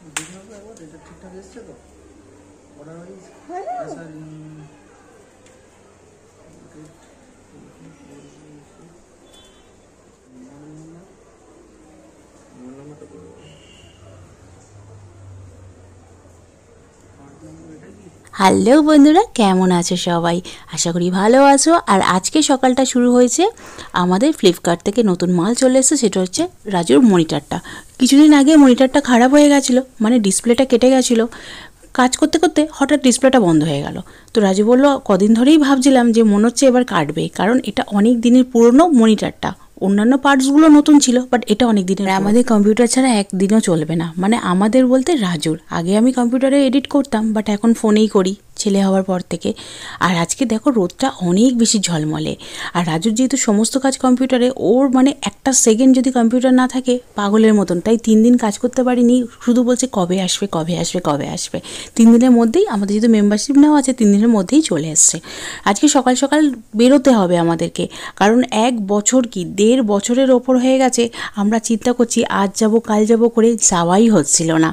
ঠিকঠাক এসছে তো অর্ডার ওয়াইজ স্যার হ্যালো বন্ধুরা, কেমন আছো সবাই? আশা করি ভালো আছো। আর আজকে সকালটা শুরু হয়েছে আমাদের ফ্লিপকার্ট থেকে নতুন মাল চলে এসেছে, সেটা হচ্ছে রাজুর মনিটরটা। কিছুদিন আগে মনিটরটা খারাপ হয়ে গেছিলো, মানে ডিসপ্লেটা কেটে গেছিলো। কাজ করতে করতে হঠাৎ ডিসপ্লেটা বন্ধ হয়ে গেল। তো রাজু বলল, কদিন ধরেই ভাবছিলাম যে মনে হচ্ছে এবার কাটবে, কারণ এটা অনেক দিনের পুরনো মনিটরটা। অন্যান্য পার্টসগুলো নতুন ছিল, বাট এটা অনেক দিনের। আমাদের কম্পিউটার ছাড়া একদিনও চলবে না, মানে আমাদের বলতে রাজুর। আগে আমি কম্পিউটারে এডিট করতাম, বাট এখন ফোনেই করি ছেলে হওয়ার পর থেকে। আর আজকে দেখো রোদটা অনেক বেশি ঝলমলে। আর রাজুর যেহেতু সমস্ত কাজ কম্পিউটারে, ওর মানে একটা সেকেন্ড যদি কম্পিউটার না থাকে পাগলের মতন। তাই 3 দিন কাজ করতে পারিনি, শুধু বলছে কবে আসবে কবে আসবে কবে আসবে। 3 দিনের মধ্যেই, আমাদের যেহেতু মেম্বারশিপ নেওয়া আছে, 3 দিনের মধ্যেই চলে এসছে। আজকে সকাল সকাল বেরোতে হবে আমাদেরকে, কারণ 1 বছর কি 1.5 বছরের ওপর হয়ে গেছে আমরা চিন্তা করছি আজ যাব কাল যাব করে, যাওয়াই হচ্ছিল না।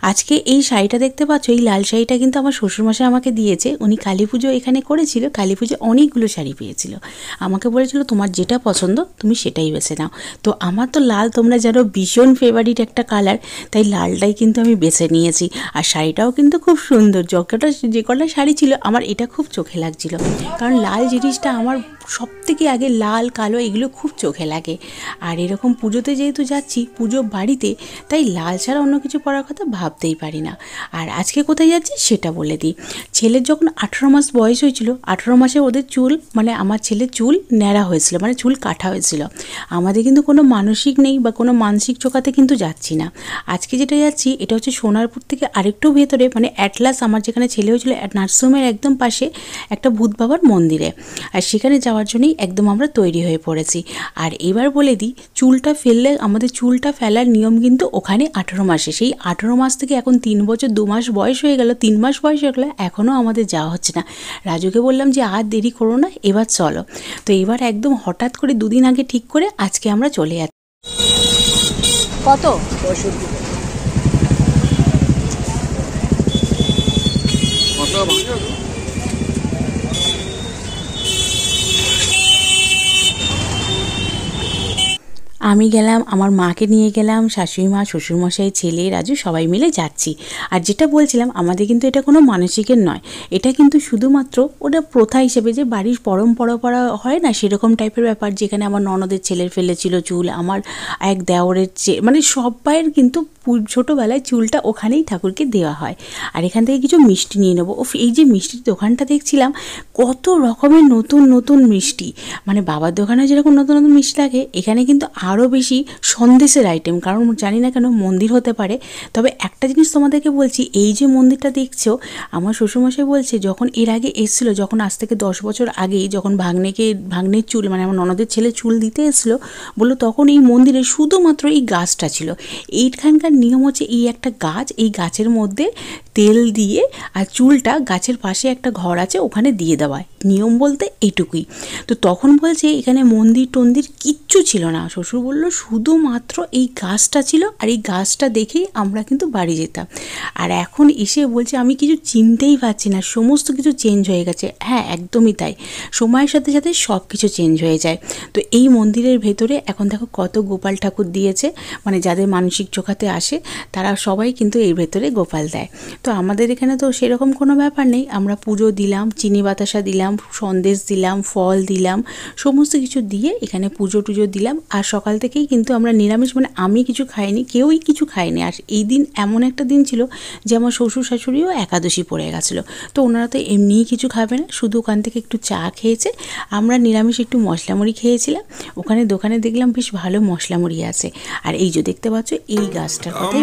আজকে এই শাড়িটা দেখতে পাচ্ছ, এই লাল শাড়িটা কিন্তু আমার শ্বশুরমশাই আমাকে দিয়েছে। উনি কালী পুজো এখানে করেছিল, কালী পুজো অনেকগুলো শাড়ি পেয়েছিল। আমাকে বলেছিল তোমার যেটা পছন্দ তুমি সেটাই বেছে নাও। তো আমার তো লাল, তোমরা জানো, ভীষণ ফেভারিট একটা কালার, তাই লালটাই কিন্তু আমি বেছে নিয়েছি। আর শাড়িটাও কিন্তু খুব সুন্দর। যে কটা শাড়ি ছিল আমার এটা খুব চোখে লাগছিল, কারণ লাল জিনিসটা আমার সব থেকে আগে, লাল কালো এগুলো খুব চোখে লাগে। আর এরকম পুজোতে যেহেতু যাচ্ছি, পুজো বাড়িতে, তাই লাল ছাড়া অন্য কিছু পরার কথা ভাবতেই পারি না। আর আজকে কোথায় যাচ্ছি সেটা বলে দিই। ছেলের যখন 18 মাস বয়স হয়েছিল, 18 মাসে ওদের চুল, মানে আমার ছেলের চুল ন্যাড়া হয়েছিল, মানে চুল কাটা হয়েছিল। আমাদের কিন্তু কোনো মানসিক নেই বা কোনো মানসিক চোখাতে কিন্তু যাচ্ছি না। আজকে যেটা যাচ্ছি এটা হচ্ছে সোনারপুর থেকে আরেকটু ভেতরে, মানে অ্যাটলাস, আমার যেখানে ছেলে হয়েছিল নার্সিংহোমের একদম পাশে একটা ভূত বাবার মন্দিরে। আর সেখানে যাওয়ার জন্যই একদম আমরা তৈরি হয়ে পড়েছি। আর এবার বলে দিই, চুলটা ফেললে, আমাদের চুলটা ফেলার নিয়ম কিন্তু ওখানে 18 মাসে। সেই 18 মাস থেকে এখন 3 বছর 2 মাস বয়স হয়ে গেল, 3 মাস বয়স হয়ে গেল, এখনও আমাদের যাওয়া হচ্ছে না। রাজুকে বললাম যে আর দেরি করো না, এবার চলো। তো এবার একদম হঠাৎ করে 2 দিন আগে ঠিক করে আজকে আমরা চলে যাচ্ছি। কত? 65 কত ভাঙো? আমি গেলাম, আমার মাকে নিয়ে গেলাম, শাশুড়ি মা, শ্বশুরমশাই, ছেলে, রাজু সবাই মিলে যাচ্ছি। আর যেটা বলছিলাম, আমাদের কিন্তু এটা কোনো মানসিকের নয়, এটা কিন্তু শুধুমাত্র ওটা প্রথা হিসেবে, যে বাড়ির পরম্পরা হয় না, সেরকম টাইপের ব্যাপার। যেখানে আমার ননদের ছেলের ফেলেছিল চুল, আমার এক দেওরের মানে সবাইয়ের কিন্তু ছোটোবেলায় চুলটা ওখানেই ঠাকুরকে দেওয়া হয়। আর এখান থেকে কিছু মিষ্টি নিয়ে নেবো। এই যে মিষ্টির দোকানটা দেখছিলাম, কত রকমের নতুন নতুন মিষ্টি, মানে বাবার দোকানে যেরকম নতুন নতুন মিষ্টি থাকে, এখানে কিন্তু আরও বেশি সন্দেশের আইটেম। কারণ জানি না কেন, মন্দির হতে পারে। তবে একটা জিনিস তোমাদেরকে বলছি, এই যে মন্দিরটা দেখছো, আমার শ্বশুরমশাই বলছে যখন এর আগে এসেছিলো, যখন আজ থেকে 10 বছর আগেই, যখন ভাগ্নের চুল, মানে আমার ননদের ছেলে চুল দিতে এসেছিলো, বললো তখন এই মন্দিরে শুধুমাত্র এই গাছটা ছিল। এইখানকার নিয়ম হচ্ছে, এই একটা গাছ, এই গাছের মধ্যে তেল দিয়ে আর চুলটা গাছের পাশে একটা ঘর আছে ওখানে দিয়ে দেওয়া, নিয়ম বলতে এইটুকুই। তো তখন বলছে এখানে মন্দির টন্দির কিচ্ছু ছিল না। শ্বশুর বলল শুধুমাত্র এই গাছটা ছিল, আর এই গাছটা দেখেই আমরা কিন্তু বাড়ি যেতাম। আর এখন এসে বলছে আমি কিছু চিনতেই পারছি না, সমস্ত কিছু চেঞ্জ হয়ে গেছে। হ্যাঁ, একদমই তাই, সময়ের সাথে সাথে সব কিছু চেঞ্জ হয়ে যায়। তো এই মন্দিরের ভেতরে এখন দেখো কত গোপাল ঠাকুর দিয়েছে, মানে যাদের মানসিক চোখাতে আসে তারা সবাই কিন্তু এর ভেতরে গোপাল দেয়। তো আমাদের এখানে তো সেরকম কোনো ব্যাপার নেই, আমরা পুজো দিলাম, চিনি বাতাসা দিলাম, সন্দেশ দিলাম, ফল দিলাম, সমস্ত কিছু দিয়ে এখানে পুজো টুজো দিলাম। আর সকাল থেকেই কিন্তু আমরা নিরামিষ, মানে আমি কিছু খাইনি, কেউই কিছু খায়নি। আর এই দিন এমন একটা দিন ছিল যে আমার শ্বশুর শাশুড়িও একাদশী পড়ে গেছিলো, তো ওনারা তো এমনিই কিছু খাবে না, শুধু ওখান থেকে একটু চা খেয়েছে। আমরা নিরামিষ একটু মশলা মুড়ি খেয়েছিলাম। ওখানে দোকানে দেখলাম বেশ ভালো মশলা মুড়ি আছে। আর এই যে দেখতে পাচ্ছ, এই গাছটার কথাই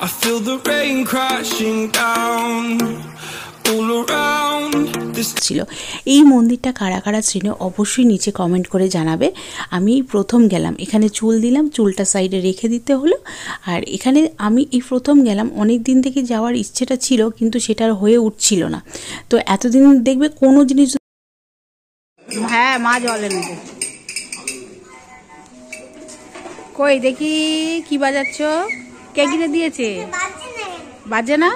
I feel the rain crashing down all around this ছিল। এই মন্দিরটা কারা কারা ছিল অবশ্যই নিচে কমেন্ট করে জানাবে। আমি প্রথম গেলাম, এখানে চুল দিলাম, চুলটা সাইডে রেখে দিতে হলো। আর এখানে আমি এই প্রথম গেলাম, অনেক দিন থেকে যাওয়ার ইচ্ছেটা ছিল, কিন্তু সেটার হয়ে উঠছিল না। তো এতদিন দেখবে কোনো জিনিস, হ্যাঁ মা জলে নেবে, কই দেখি কি বাজাচ্ছ? কে কিনে দিয়েছে? বাজে না?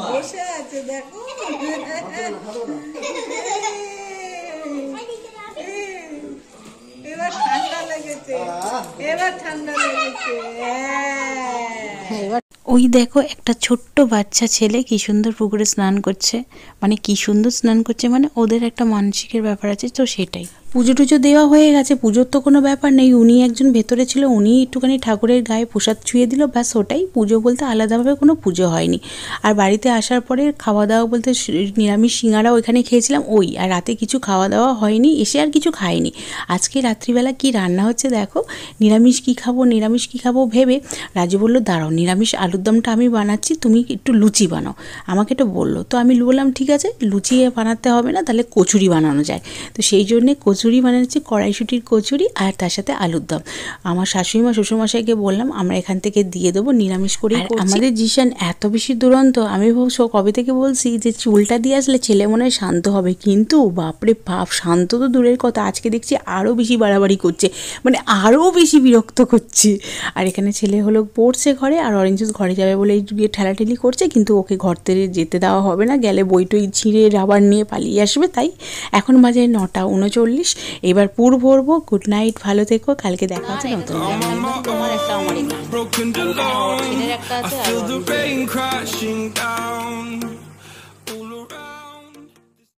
বসে আছে দেখো। এবার ঠান্ডা লেগেছে, এবার ঠান্ডা লেগেছে। ওই দেখো একটা ছোট্ট বাচ্চা ছেলে কি সুন্দর পুকুরে স্নান করছে, মানে কি সুন্দর স্নান করছে, মানে ওদের একটা মানসিকের ব্যাপার আছে তো সেটাই। পুজো টুজো দেওয়া হয়ে গেছে, পুজোর তো কোনো ব্যাপার নেই, উনি একজন ভেতরে ছিল, উনি একটুখানি ঠাকুরের গায়ে প্রসাদ ছুঁয়ে দিল, ব্যাস ওটাই পুজো। বলতে আলাদাভাবে কোনো পুজো হয়নি। আর বাড়িতে আসার পরে খাওয়া দাওয়া বলতে নিরামিষ সিঙ্গারা ওইখানে খেয়েছিলাম ওই, আর রাতে কিছু খাওয়া দাওয়া হয়নি, এসে আর কিছু খাইনি। আজকে রাত্রিবেলা কি রান্না হচ্ছে দেখো, নিরামিষ কি খাবো ভেবে রাজু বললো দাঁড়াও নিরামিষ আলুর দমটা আমি বানাচ্ছি, তুমি একটু লুচি বানাও, আমাকে তো বললো। তো আমি বললাম ঠিক আছে, লুচি বানাতে হবে না, তাহলে কচুরি বানানো যায়। তো সেই জন্যে কচুরি বানাচ্ছি, কড়াইশুঁটির কচুরি, আর তার সাথে আলুর দম। আমার শাশুড়িমা শ্বশুরমশাইকে বললাম আমরা এখান থেকে দিয়ে দেবো, নিরামিষ করে। আমাদের জিশান এত বেশি দুরন্ত, আমি কবে থেকে বলছি যে চুলটা দিয়ে আসলে ছেলে মনে হয় শান্ত হবে, কিন্তু বাপরে বাপ, শান্ত তো দূরের কথা, আজকে দেখছি আরও বেশি বাড়াবাড়ি করছে, মানে আরও বেশি বিরক্ত করছে। আর এখানে ছেলে হলো পড়ছে ঘরে, আর অরেঞ্জ ঘরে যাবে বলে গিয়ে ঠেলাঠেলি করছে, কিন্তু ওকে ঘর থেকে যেতে দেওয়া হবে না, গেলে বইটই ছিঁড়ে রাবার নিয়ে পালিয়ে আসবে। তাই এখন বাজে 9:39, এবার পুর ভরবো। গুড নাইট, ভালো থেকো, কালকে দেখা হচ্ছে নতুন তোমার একটা আমার ছেলের একটা আছে।